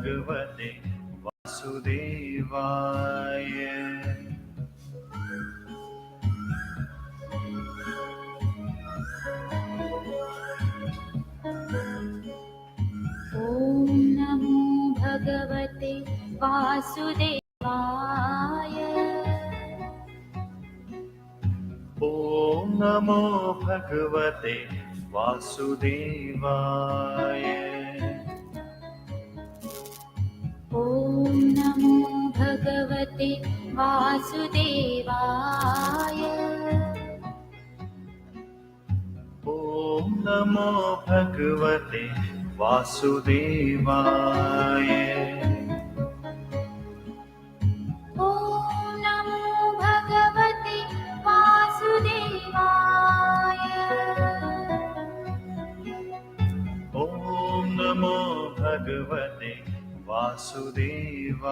भगवते वासुदेवाय। ॐ नमो भगवते वासुदेवाय। ॐ नमो भगवते वासुदेवाय। ॐ नमो भगवते वासुदेवाय। ॐ नमो भगवते वासुदेवाय। ॐ नमो भगवते वासुदेवाय। ॐ नमो भगवते वासुदेवाय।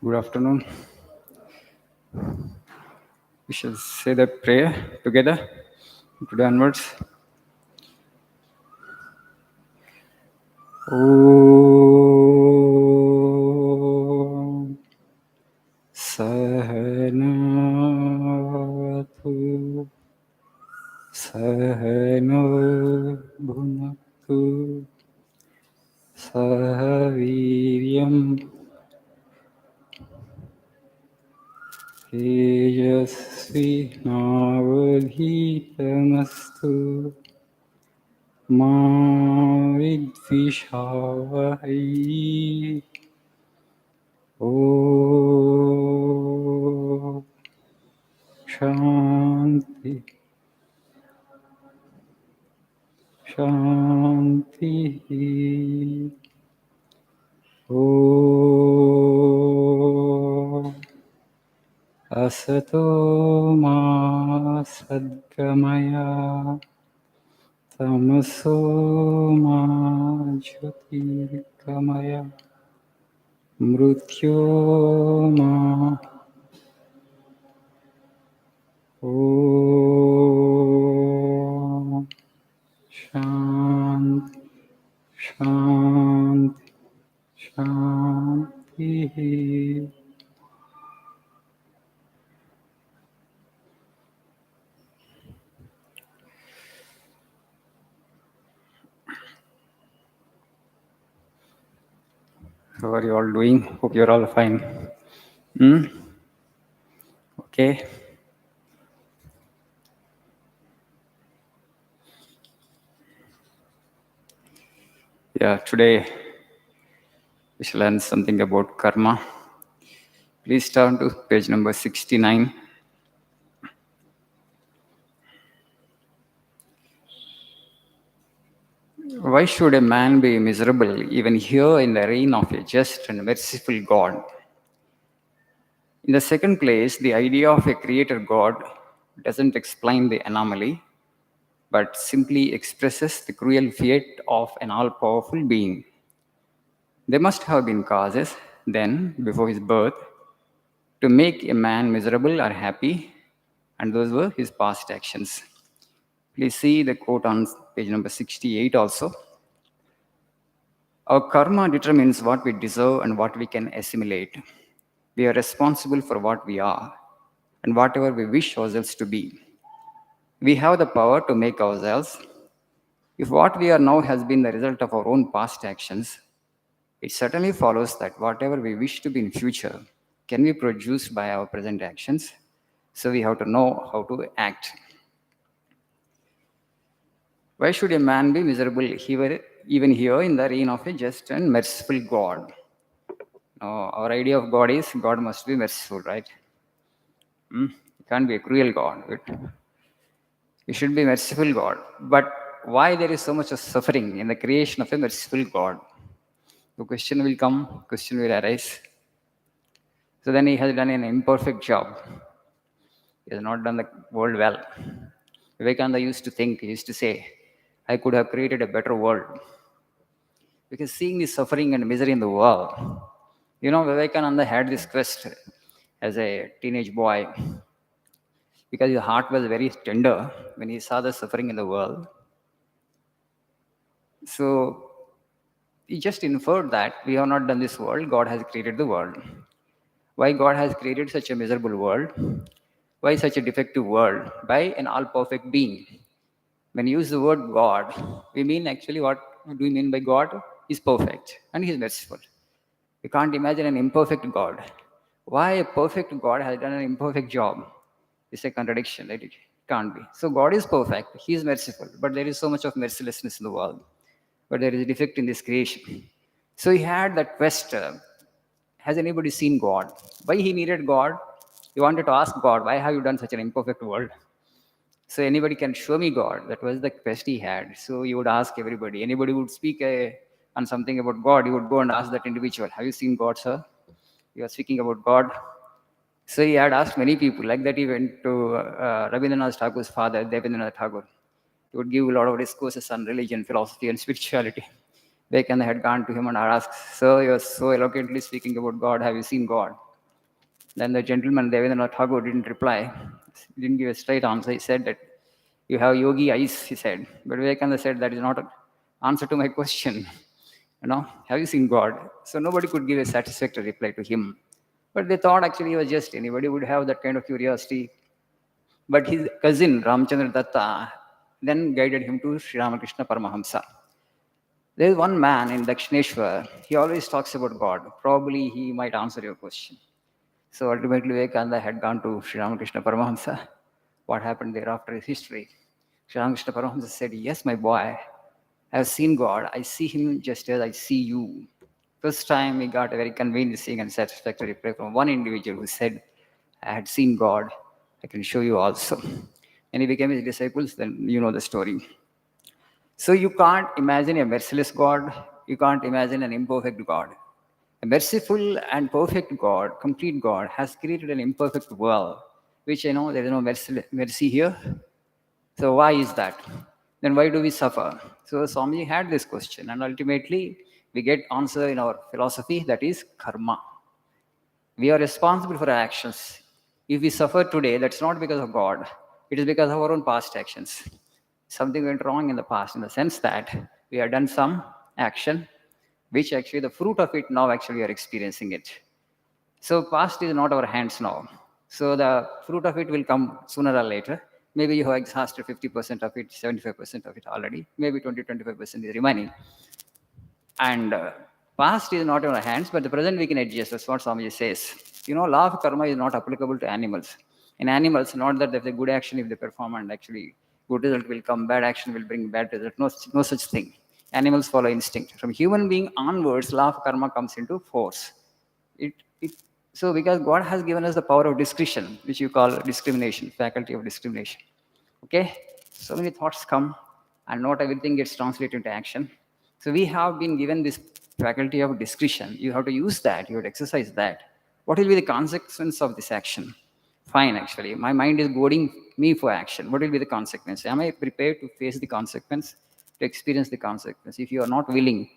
Good afternoon. We shall say the prayer together today onwards. Om Sahanavatu Sahano Bhunaktu Sahaviryam Tejasvi Navadhitamastu Ma Vidvishavahi. Om Shanti Shanti. Om Asato Ma Sadgamaya Tamaso Ma Jyotirgamaya Mrutyoma. Om Shanti Shanti Shanti. How are you all doing? Hope you're all fine. Okay. Yeah, today we shall learn something about karma. Please turn to page number 69. Why should a man be miserable even here in the reign of a just and merciful God? In the second place, the idea of a creator God doesn't explain the anomaly, but simply expresses the cruel fate of an all-powerful being. There must have been causes then, before his birth, to make a man miserable or happy, and those were his past actions. Please see the quote on page number 68 also. Our karma determines what we deserve and what we can assimilate. We are responsible for what we are and whatever we wish ourselves to be. We have the power to make ourselves If what we are now has been the result of our own past actions, it certainly follows that whatever we wish to be in future can be produced by our present actions. So we have to know how to act. Why should a man be miserable even here in the reign of a just and merciful God? Now, our idea of God is God must be merciful, right? It can't be a cruel God. It should be merciful God. But why there is so much of suffering in the creation of a merciful God? The question will come, question will arise. So then he has done an imperfect job. He has not done the world well. Vivekananda used to think, he used to say, I could have created a better world. Because seeing the suffering and misery in the world, Vivekananda had this quest as a teenage boy because his heart was very tender when he saw the suffering in the world. So he just inferred that we have not done this world, God has created the world. Why God has created such a miserable world? Why such a defective world? By an all-perfect being. When you use the word God, we mean actually what do we mean by God? He's perfect and He's merciful. You can't imagine an imperfect God. Why a perfect God has done an imperfect job? It's a contradiction, right? It can't be. So God is perfect, He is merciful, but there is so much of mercilessness in the world. But there is a defect in this creation. So he had that quest. Has anybody seen God? Why he needed God? He wanted to ask God, why have you done such an imperfect world? So anybody can show me God. That was the quest he had. So he would ask everybody. Anybody would speak on something about God, he would go and ask that individual, have you seen God, sir? You are speaking about God. So he had asked many people. Like that he went to Rabindranath Tagore's father, Devendranath Tagore. He would give a lot of discourses on religion, philosophy, and spirituality. Vivekananda had gone to him and asked, Sir, you are so eloquently speaking about God. Have you seen God? Then the gentleman, Devendranath Tagore, didn't reply. He didn't give a straight answer. He said that you have yogi eyes, he said. But Vivekananda said that is not an answer to my question. Have you seen God? So nobody could give a satisfactory reply to him. But they thought actually he was just anybody would have that kind of curiosity. But his cousin, Ramchandra Datta, then guided him to Sri Ramakrishna Paramahamsa. There is one man in Dakshineshwar, he always talks about God. Probably he might answer your question. So ultimately, Vivekananda had gone to Sri Ramakrishna Paramahamsa. What happened thereafter is history. Sri Ramakrishna Paramahamsa said, Yes, my boy, I have seen God. I see Him just as I see you. First time he got a very convincing and satisfactory reply from one individual who said, I had seen God. I can show you also. And he became his disciples, then you know the story. So you can't imagine a merciless God. You can't imagine an imperfect God. A merciful and perfect God, complete God, has created an imperfect world, which there is no mercy here. So why is that? Then why do we suffer? So Swamiji had this question, and ultimately we get answer in our philosophy, that is karma. We are responsible for our actions. If we suffer today, that's not because of God. It is because of our own past actions. Something went wrong in the past in the sense that we have done some action, which actually the fruit of it now actually we are experiencing it. So past is not our hands now. So the fruit of it will come sooner or later. Maybe you have exhausted 50% of it, 75% of it already. Maybe 20-25% is remaining. And past is not in our hands, but the present we can adjust. That's what Swamiji says. Law of karma is not applicable to animals. In animals, not that if they good action, if they perform and actually good result will come, bad action will bring bad result. No such thing. Animals follow instinct. From human being onwards, law of karma comes into force. So because God has given us the power of discretion, which you call discrimination, faculty of discrimination. Okay? So many thoughts come and not everything gets translated into action. So we have been given this faculty of discretion. You have to use that. You have to exercise that. What will be the consequence of this action? Fine, actually. My mind is goading me for action. What will be the consequence? Am I prepared to face the consequence, to experience the consequence? If you are not willing,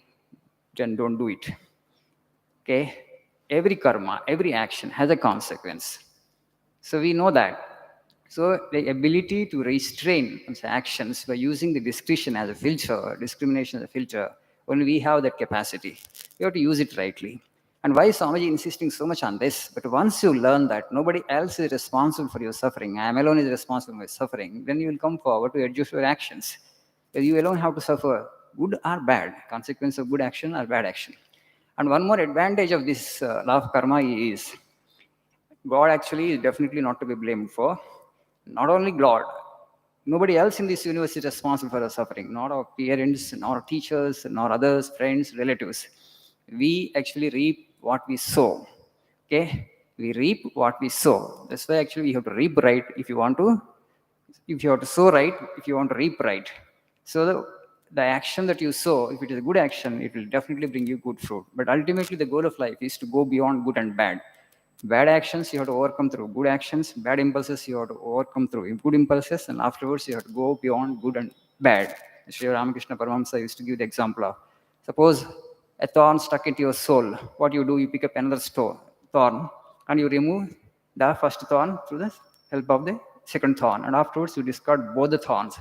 then don't do it. Okay? Every karma, every action has a consequence. So we know that. So the ability to restrain actions by using the discretion as a filter, discrimination as a filter, only we have that capacity. You have to use it rightly. And why is Swamiji insisting so much on this? But once you learn that nobody else is responsible for your suffering, I am alone is responsible for my suffering, then you will come forward to adjust your actions. You alone have to suffer, good or bad, consequence of good action or bad action. And one more advantage of this law of karma is God actually is definitely not to be blamed for. Not only God, nobody else in this universe is responsible for our suffering. Not our parents, nor our teachers, nor others, friends, relatives. We actually reap what we sow. Okay? We reap what we sow. That's why actually we have to reap right if you want to. If you have to sow right, if you want to reap right. So the action that you sow, if it is a good action, it will definitely bring you good fruit. But ultimately, the goal of life is to go beyond good and bad. Bad actions you have to overcome through good actions, bad impulses you have to overcome through good impulses, and afterwards you have to go beyond good and bad. Sri Ramakrishna Paramahamsa used to give the example of, suppose a thorn stuck into your soul. What you do, you pick up another thorn and you remove the first thorn through the help of the second thorn, and afterwards you discard both the thorns.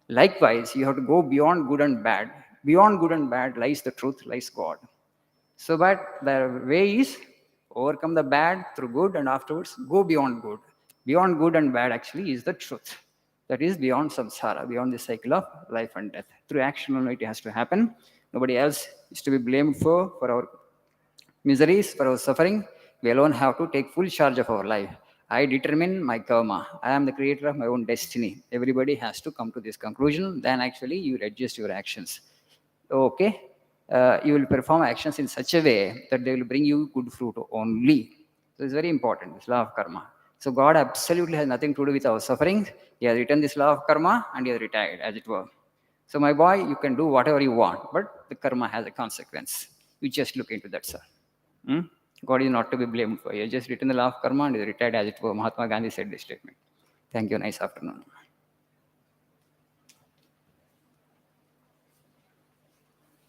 Likewise, you have to go beyond good and bad. Beyond good and bad lies the truth, lies God. So, but the way is overcome the bad through good and afterwards go beyond good. Beyond good and bad actually is the truth. That is beyond samsara, beyond the cycle of life and death. Through action only it has to happen. Nobody else is to be blamed for our miseries, for our suffering. We alone have to take full charge of our life. I determine my karma. I am the creator of my own destiny. Everybody has to come to this conclusion. Then actually you adjust your actions. Okay, you will perform actions in such a way that they will bring you good fruit only. So it's very important, this law of karma. So God absolutely has nothing to do with our suffering. He has written this law of karma and he has retired, as it were. So my boy, you can do whatever you want, but the karma has a consequence. You just look into that, sir. Hmm? God is not to be blamed for. He has just written the law of karma and he retired, as it were. Mahatma Gandhi said this statement. Thank you. Nice afternoon.